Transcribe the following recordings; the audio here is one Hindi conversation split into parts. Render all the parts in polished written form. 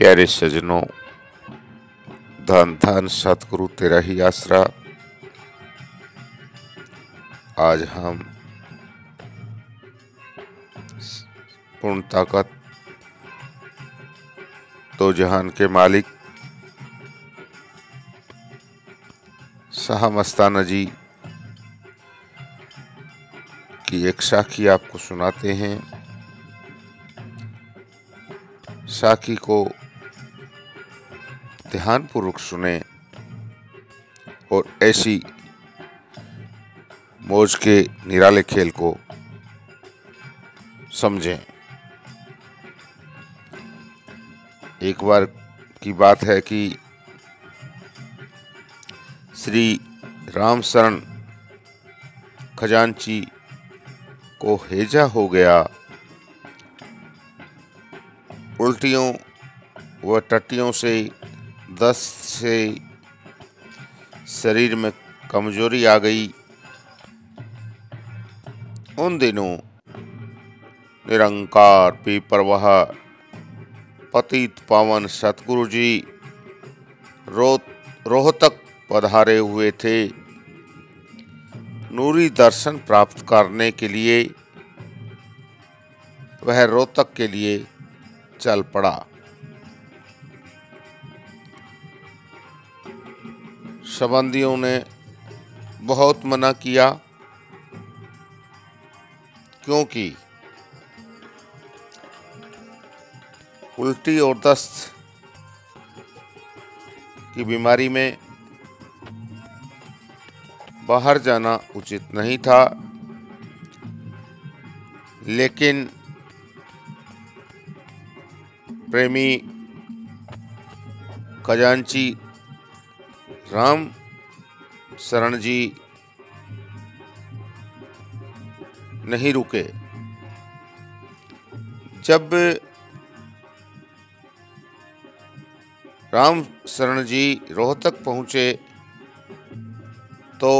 प्यारे सजनों, धन धन सतगुरु तेरा ही आसरा। आज हम पूर्ण ताकत तो जहान के मालिक शाह मस्ताना जी की एक साखी आपको सुनाते हैं। साखी को ध्यानपूर्वक सुने और ऐसी मौज के निराले खेल को समझें। एक बार की बात है कि श्री राम शरण खजांची को हैजा हो गया। उल्टियों व टट्टियों से, दस्त से शरीर में कमजोरी आ गई। उन दिनों निरंकार बेपरवाह पतित पावन सतगुरु जी रोहतक पधारे हुए थे। नूरी दर्शन प्राप्त करने के लिए वह रोहतक के लिए चल पड़ा। संबंधियों ने बहुत मना किया, क्योंकि उल्टी और दस्त की बीमारी में बाहर जाना उचित नहीं था। लेकिन प्रेमी खजांची राम शरण जी नहीं रुके। जब राम शरण जी रोहतक पहुंचे तो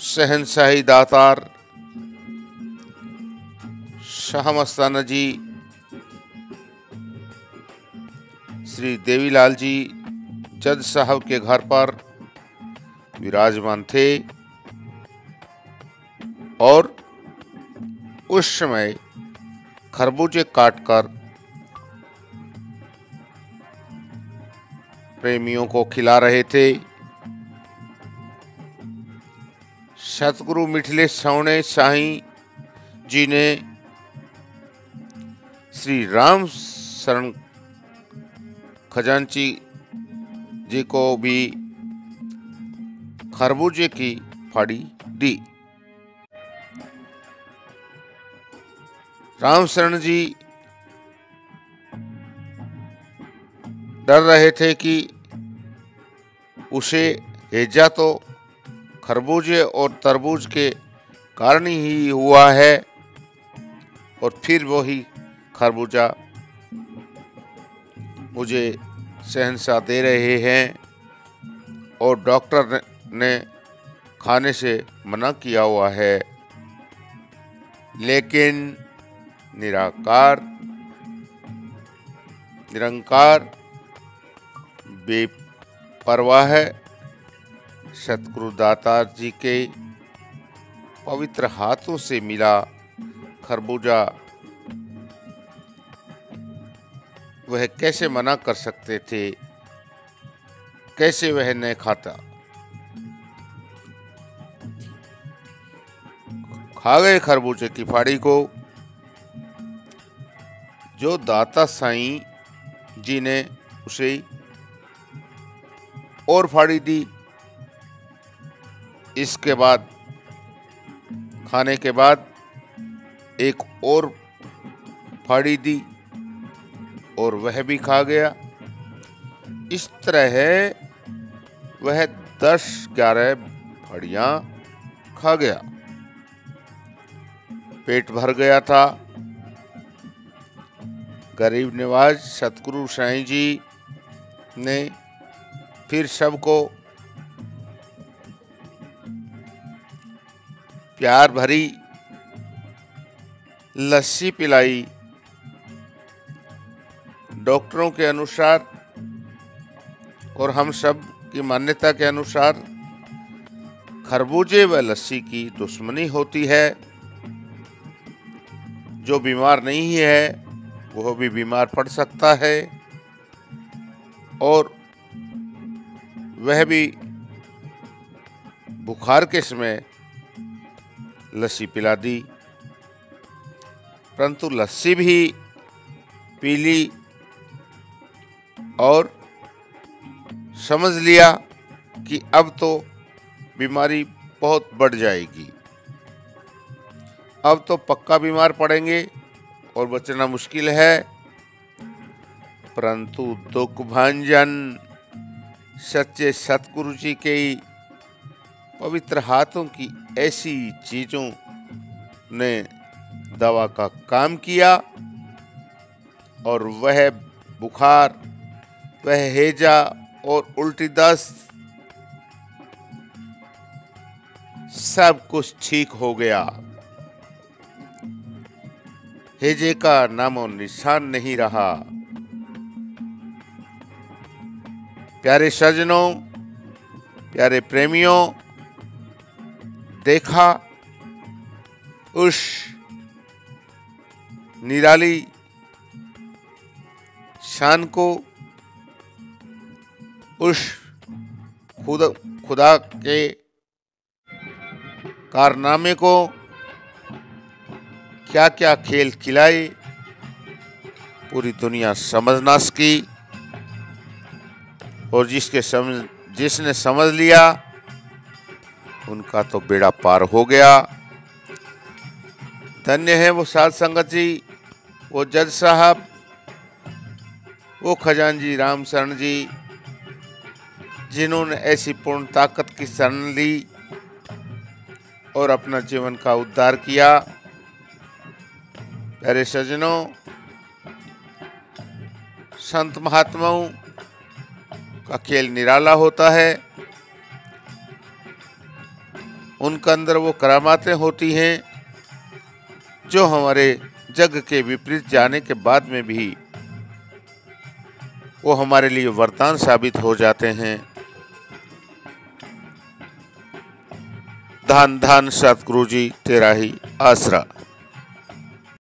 शहंशाही दातार शाह मस्ताना जी श्री देवीलाल जी जज साहब के घर पर विराजमान थे और उस समय खरबूजे काटकर प्रेमियों को खिला रहे थे। सतगुरु मिथिलेश सवणे साईं जी ने श्री राम शरण खजांची जी को भी खरबूजे की फाड़ी दी। राम शरण जी डर रहे थे कि उसे हैजा तो खरबूजे और तरबूज के कारण ही हुआ है और फिर वही खरबूजा मुझे शहंशाह दे रहे हैं और डॉक्टर ने खाने से मना किया हुआ है। लेकिन निरंकार बेपरवाह सतगुरु दातार जी के पवित्र हाथों से मिला खरबूजा वह कैसे मना कर सकते थे, कैसे वह न खाता। खा गए खरबूजे की फाड़ी को। जो दाता साईं जी ने उसे और फाड़ी दी। इसके बाद खाने के बाद एक और फाड़ी दी और वह भी खा गया। इस तरह वह 10-11 फाड़ियां खा गया। पेट भर गया था। गरीब नवाज सतगुरु साईं जी ने फिर सबको प्यार भरी लस्सी पिलाई, डॉक्टरों के अनुसार और हम सब की मान्यता के अनुसार खरबूजे व लस्सी की दुश्मनी होती है। जो बीमार नहीं है वह भी बीमार पड़ सकता है, और वह भी बुखार के समय लस्सी पिला दी, परंतु लस्सी भी पी ली और समझ लिया कि अब तो बीमारी बहुत बढ़ जाएगी, अब तो पक्का बीमार पड़ेंगे और बचना मुश्किल है। परंतु दुख भंजन सच्चे सतगुरु जी के पवित्र हाथों की ऐसी चीजों ने दवा का काम किया, और वह बुखार, वह हैजा और उल्टी दस्त सब कुछ ठीक हो गया। हैजे का नामो निशान नहीं रहा। प्यारे सज्जनों, प्यारे प्रेमियों, देखा उस निराली शान को, उस खुदा के कारनामे को, क्या क्या खेल खिलाए पूरी दुनिया समझ ना सकी, और जिसने समझ लिया उनका तो बेड़ा पार हो गया। धन्य है वो साध संगत जी, वो जज साहब, वो खजानजी राम शरण जी, जिन्होंने ऐसी पूर्ण ताकत की शरण ली और अपना जीवन का उद्धार किया। प्यारे सज्जनों, संत महात्माओं का खेल निराला होता है। उनके अंदर वो करामातें होती हैं जो हमारे जग के विपरीत जाने के बाद में भी वो हमारे लिए वरदान साबित हो जाते हैं। धन धन सतगुरु जी तेरा ही आसरा।